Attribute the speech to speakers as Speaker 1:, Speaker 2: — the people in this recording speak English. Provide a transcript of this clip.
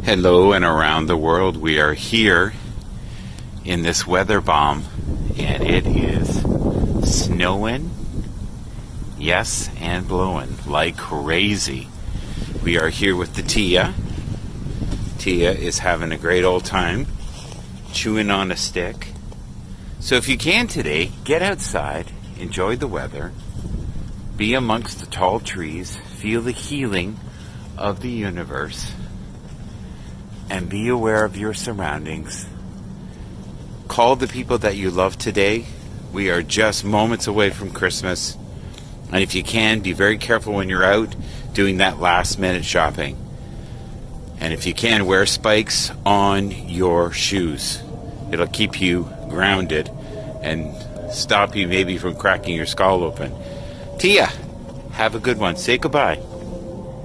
Speaker 1: Hello and around the world. We are here in this weather bomb and it is snowing, yes, and blowing like crazy. We are here with the Tia. Tia is having a great old time chewing on a stick. So if you can today, get outside, enjoy the weather, be amongst the tall trees, feel the healing of the universe, and be aware of your surroundings. Call the people that you love today. We are just moments away from Christmas. And if you can, be very careful when you're out doing that last minute shopping. And if you can, wear spikes on your shoes. It'll keep you grounded and stop you maybe from cracking your skull open. Tia, have a good one. Say goodbye.